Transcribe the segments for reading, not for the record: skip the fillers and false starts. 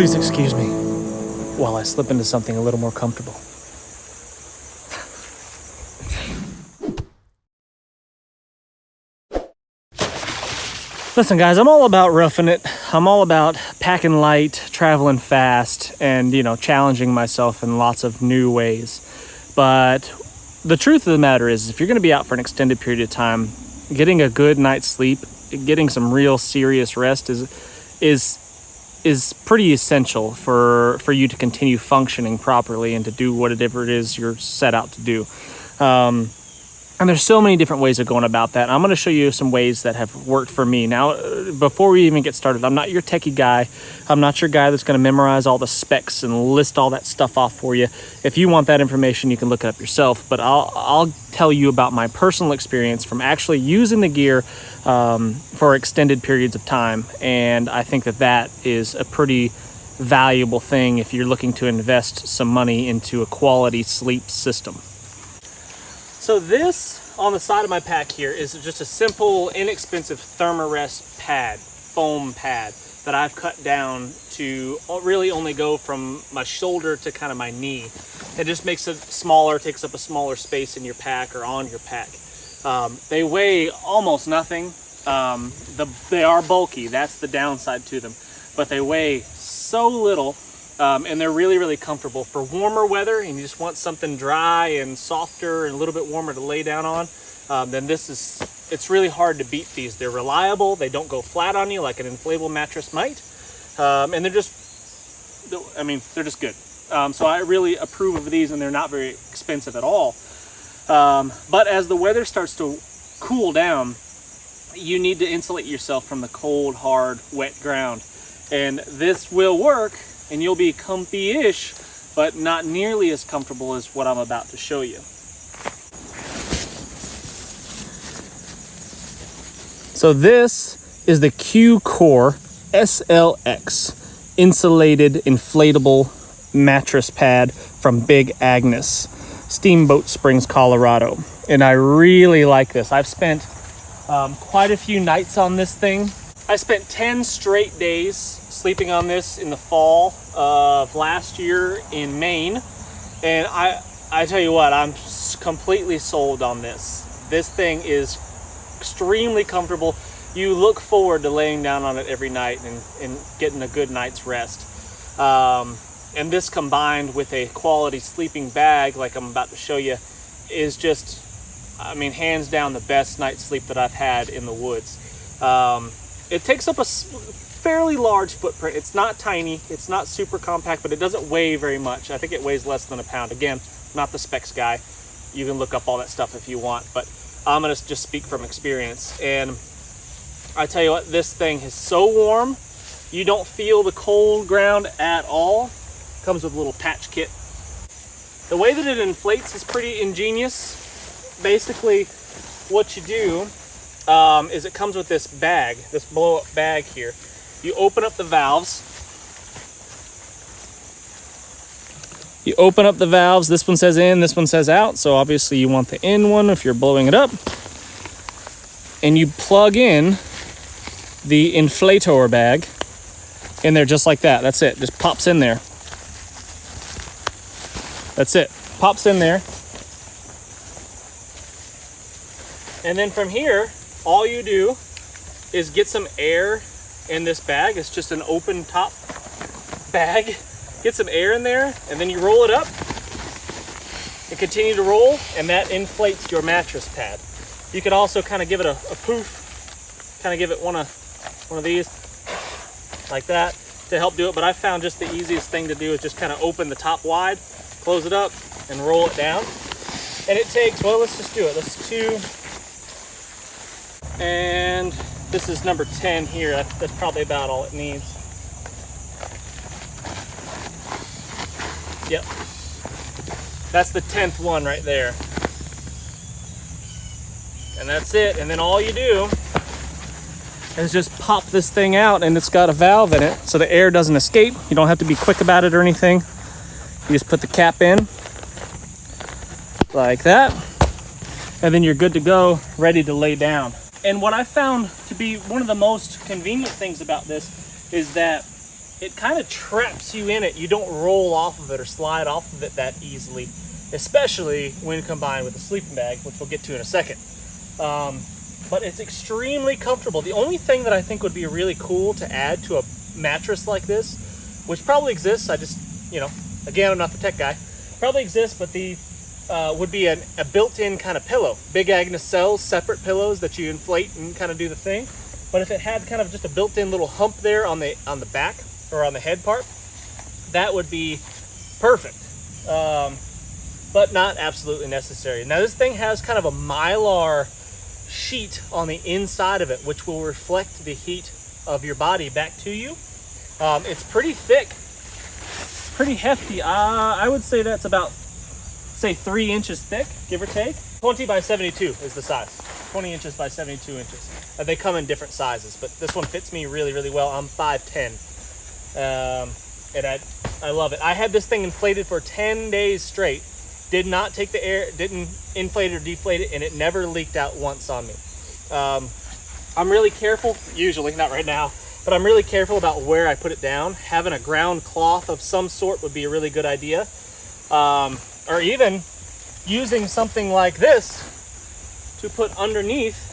Please excuse me while I slip into something a little more comfortable. Listen guys, I'm all about roughing it. I'm all about packing light, traveling fast, and challenging myself in lots of new ways. But the truth of the matter is, if you're gonna be out for an extended period of time, getting a good night's sleep, getting some real serious rest is pretty essential for you to continue functioning properly and to do whatever it is you're set out to do. And there's so many different ways of going about that. I'm going to show you some ways that have worked for me. Now, before we even get started, I'm not your techie guy. I'm not your guy that's going to memorize all the specs and list all that stuff off for you. If you want that information, you can look it up yourself. But I'll tell you about my personal experience from actually using the gear for extended periods of time. And I think that is a pretty valuable thing if you're looking to invest some money into a quality sleep system. So this on the side of my pack here is just a simple, inexpensive Thermarest pad, foam pad, that I've cut down to really only go from my shoulder to kind of my knee. It just makes it smaller, takes up a smaller space in your pack or on your pack. They weigh almost nothing. They are bulky, that's the downside to them, but they weigh so little. And they're really, really comfortable for warmer weather and you just want something dry and softer and a little bit warmer to lay down on. Then it's really hard to beat these. They're reliable, they don't go flat on you like an inflatable mattress might. And they're just good. So I really approve of these, and they're not very expensive at all. But as the weather starts to cool down, you need to insulate yourself from the cold, hard, wet ground. And this will work, and you'll be comfy-ish, but not nearly as comfortable as what I'm about to show you. So this is the Q-Core SLX Insulated Inflatable Mattress Pad from Big Agnes, Steamboat Springs, Colorado. And I really like this. I've spent quite a few nights on this thing. I spent 10 straight days sleeping on this in the fall of last year in Maine. And I tell you what, I'm completely sold on this. This thing is extremely comfortable. You look forward to laying down on it every night and getting a good night's rest. And this combined with a quality sleeping bag like I'm about to show you is just, hands down the best night's sleep that I've had in the woods. It takes up a fairly large footprint. It's not tiny, it's not super compact, but it doesn't weigh very much. I think it weighs less than a pound. Again, not the specs guy. You can look up all that stuff if you want, but I'm gonna just speak from experience. And I tell you what, this thing is so warm, you don't feel the cold ground at all. Comes with a little patch kit. The way that it inflates is pretty ingenious. Basically, what you do is it comes with this bag, this blow-up bag here. You open up the valves. This one says in, this one says out. So obviously you want the in one if you're blowing it up. And you plug in the inflator bag in there just like that. That's it. Just pops in there. That's it. Pops in there. And then from here, all you do is get some air in this bag. It's just an open top bag. Get some air in there, and then you roll it up and continue to roll, and that inflates your mattress pad. You could also kind of give it a poof, kind of give it one of these like that to help do it. But I found just the easiest thing to do is just kind of open the top wide, close it up, and roll it down. And it takes, well, let's just do it. Let's do. And this is number 10 here. That's probably about all it needs. Yep. That's the 10th one right there. And that's it. And then all you do is just pop this thing out, and it's got a valve in it so the air doesn't escape. You don't have to be quick about it or anything. You just put the cap in like that, and then you're good to go, ready to lay down. And what I found to be one of the most convenient things about this is that it kind of traps you in it. You don't roll off of it or slide off of it that easily, especially when combined with a sleeping bag, which we'll get to in a second. But it's extremely comfortable. The only thing that I think would be really cool to add to a mattress like this, which probably exists, I just, you know, again, I'm not the tech guy, probably exists, but the would be a built-in kind of pillow. Big Agnes sells separate pillows that you inflate and kind of do the thing. But if it had kind of just a built-in little hump there on the back or on the head part, that would be perfect. But not absolutely necessary. Now this thing has kind of a Mylar sheet on the inside of it, which will reflect the heat of your body back to you. It's pretty thick, pretty hefty. I would say that's about, say, 3 inches thick, give or take. 20 by 72 is the size. 20 inches by 72 inches. They come in different sizes, but this one fits me really, really well. I'm 5'10", and I love it. I had this thing inflated for 10 days straight. Did not take the air, didn't inflate or deflate it, and it never leaked out once on me. I'm really careful, usually, not right now, but I'm really careful about where I put it down. Having a ground cloth of some sort would be a really good idea. Or even using something like this to put underneath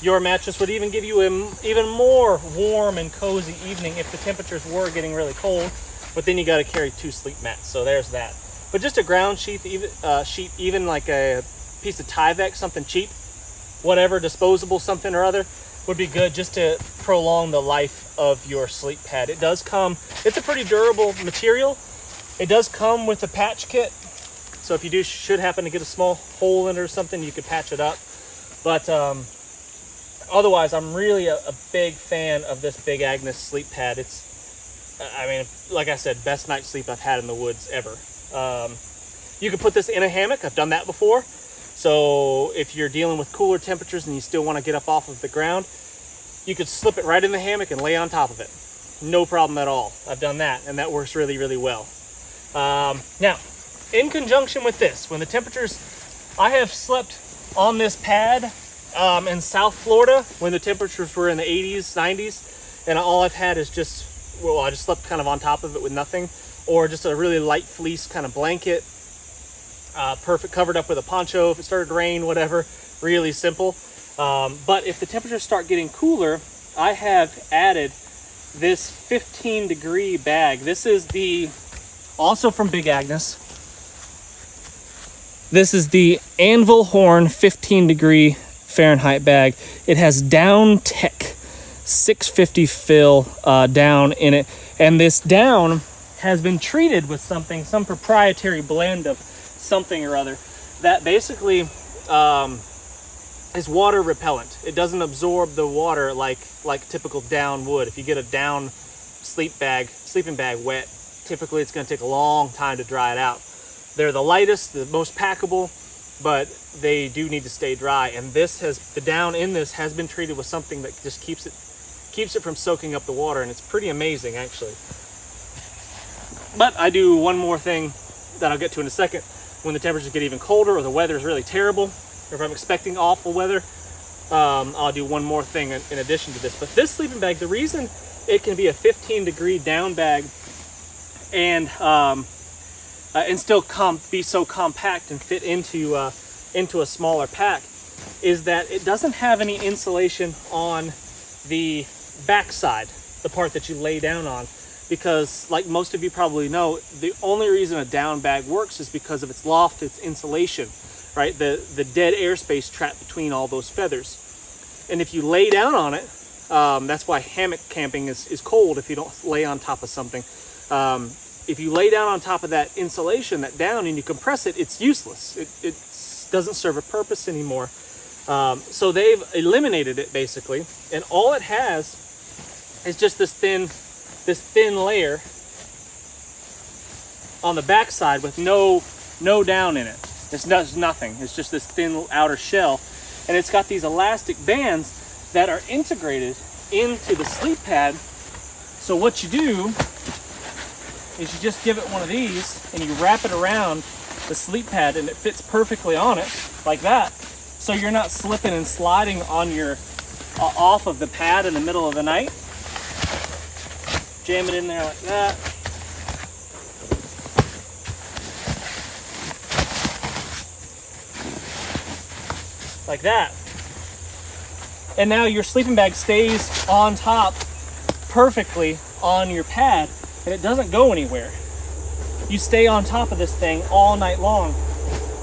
your mattress would even give you an even more warm and cozy evening if the temperatures were getting really cold. But then you got to carry 2 sleep mats, so there's that. But just a ground sheet, even like a piece of Tyvek, something cheap, whatever, disposable something or other, would be good just to prolong the life of your sleep pad. It does come, it's a pretty durable material. It does come with a patch kit, so if you should happen to get a small hole in it or something, you could patch it up. But otherwise, I'm really a big fan of this Big Agnes sleep pad. It's, I mean, like I said, best night's sleep I've had in the woods ever. You can put this in a hammock. I've done that before. So if you're dealing with cooler temperatures and you still want to get up off of the ground, you could slip it right in the hammock and lay on top of it. No problem at all. I've done that, and that works really, really well. Now, in conjunction with this, when the temperatures, I have slept on this pad in South Florida when the temperatures were in the 80s, 90s, and all I've had is just, well, I just slept kind of on top of it with nothing, or just a really light fleece kind of blanket, perfect, covered up with a poncho if it started to rain, whatever, really simple. But if the temperatures start getting cooler, I have added this 15-degree bag. This is also from Big Agnes. This is the Anvil Horn 15-degree Fahrenheit bag. It has Down Tech 650 fill down in it, and this down has been treated with some proprietary blend of something or other that basically is water repellent. It doesn't absorb the water like typical down would. If you get a down sleeping bag wet, typically it's going to take a long time to dry it out. They're the lightest, the most packable, but they do need to stay dry. And the down in this has been treated with something that just keeps it from soaking up the water, and it's pretty amazing actually. But I do one more thing that I'll get to in a second. When the temperatures get even colder or the weather is really terrible, or if I'm expecting awful weather, I'll do one more thing in addition to this. But this sleeping bag, the reason it can be a 15-degree down bag and still be so compact and fit into a smaller pack is that it doesn't have any insulation on the backside, the part that you lay down on. Because, like most of you probably know, the only reason a down bag works is because of its loft, its insulation, right? The dead airspace trapped between all those feathers. And if you lay down on it, that's why hammock camping is cold if you don't lay on top of something. If you lay down on top of that insulation, that down, and you compress it, it's useless. It doesn't serve a purpose anymore. So they've eliminated it basically, and all it has is just this thin layer on the backside with no down in it. It does nothing. It's just this thin outer shell, and it's got these elastic bands that are integrated into the sleep pad. So what you do is you just give it one of these and you wrap it around the sleep pad, and it fits perfectly on it like that. So you're not slipping and sliding on your off of the pad in the middle of the night. Jam it in there like that. Like that. And now your sleeping bag stays on top perfectly on your pad, and it doesn't go anywhere. You stay on top of this thing all night long,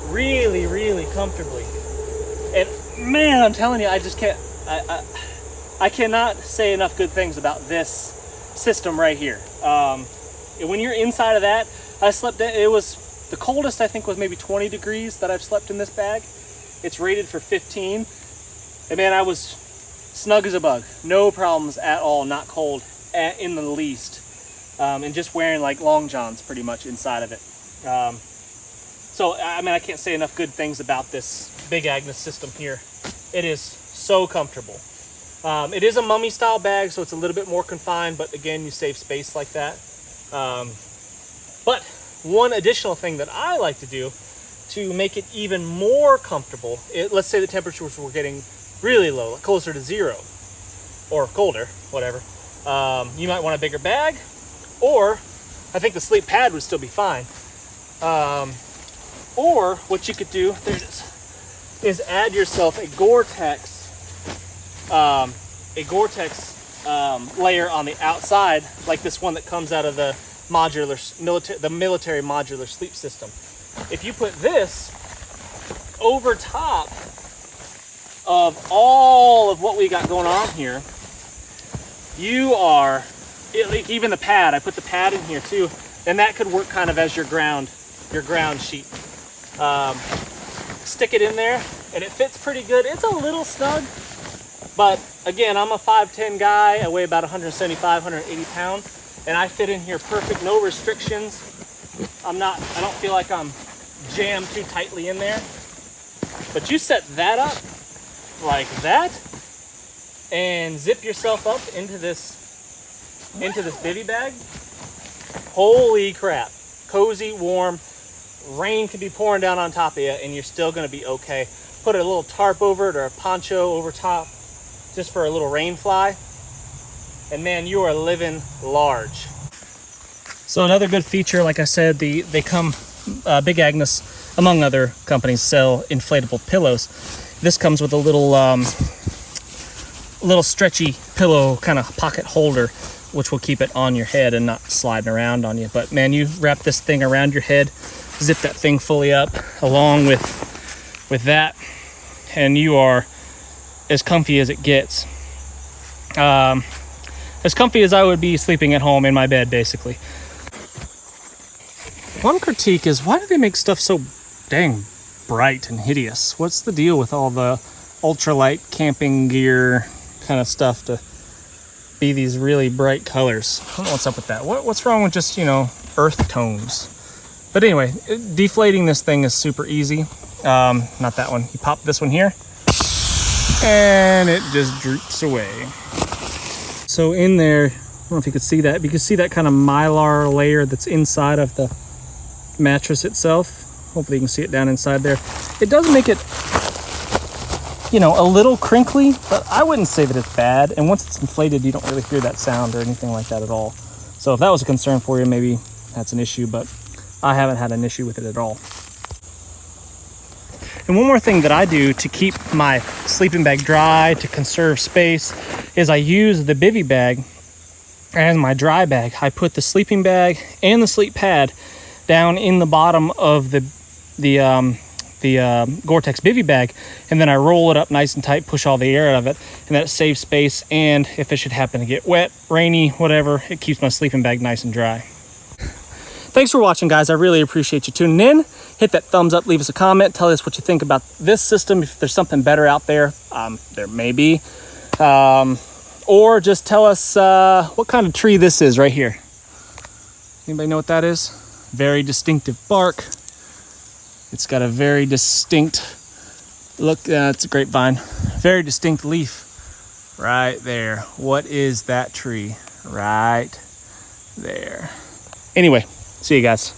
really, really comfortably. And man, I'm telling you, I just can't, I cannot say enough good things about this system right here. When you're inside of that, I slept, it was, the coldest I think was maybe 20 degrees that I've slept in this bag. It's rated for 15. And man, I was snug as a bug. No problems at all, not cold in the least. And just wearing like long johns pretty much inside of it. So, I mean, I can't say enough good things about this Big Agnes system here. It is so comfortable. It is a mummy style bag, so it's a little bit more confined, but again, you save space like that. But one additional thing that I like to do to make it even more comfortable, let's say the temperatures were getting really low, closer to 0 or colder, whatever. You might want a bigger bag, or I think the sleep pad would still be fine. Or what you could do, there it is add yourself a Goretex layer on the outside, like this one that comes out of the military modular sleep system. If you put this over top of all of what we got going on here, you are, like even the pad, I put the pad in here too, and that could work kind of as your ground sheet. Stick it in there and it fits pretty good. It's a little snug, but again, I'm a 5'10" guy. I weigh about 175, 180 pounds, and I fit in here perfect, no restrictions. I don't feel like I'm jammed too tightly in there. But you set that up like that and zip yourself up into this bivy bag. Holy crap. Cozy, warm. Rain could be pouring down on top of you and you're still going to be okay. Put a little tarp over it or a poncho over top just for a little rain fly. And man, you are living large. So another good feature, like I said, they come, Big Agnes, among other companies, sell inflatable pillows. This comes with a little stretchy pillow kind of pocket holder, which will keep it on your head and not sliding around on you. But man, you wrap this thing around your head, zip that thing fully up along with that, and you are as comfy as it gets. As comfy as I would be sleeping at home in my bed, basically. One critique is, why do they make stuff so dang bright and hideous? What's the deal with all the ultralight camping gear kind of stuff to be these really bright colors? I don't know what's up with that. What's wrong with just, earth tones? But anyway, deflating this thing is super easy. Not that one. You pop this one here, and it just droops away. So in there, I don't know if you could see that, but you can see that kind of mylar layer that's inside of the mattress itself. Hopefully you can see it down inside there. It does make it, a little crinkly, but I wouldn't say that it's bad. And once it's inflated, you don't really hear that sound or anything like that at all. So if that was a concern for you, maybe that's an issue, but I haven't had an issue with it at all. And one more thing that I do to keep my sleeping bag dry, to conserve space, is I use the bivy bag as my dry bag. I put the sleeping bag and the sleep pad down in the bottom of the Goretex bivy bag, and then I roll it up nice and tight, push all the air out of it, and that saves space. And if it should happen to get wet, rainy, whatever, it keeps my sleeping bag nice and dry. Thanks for watching, guys. I really appreciate you tuning in. Hit that thumbs up, leave us a comment, tell us what you think about this system. If there's something better out there, there may be. Or just tell us what kind of tree this is right here. Anybody know what that is? Very distinctive bark. It's got a very distinct look. It's a grapevine. Very distinct leaf right there. What is that tree? Right there. Anyway, see you guys.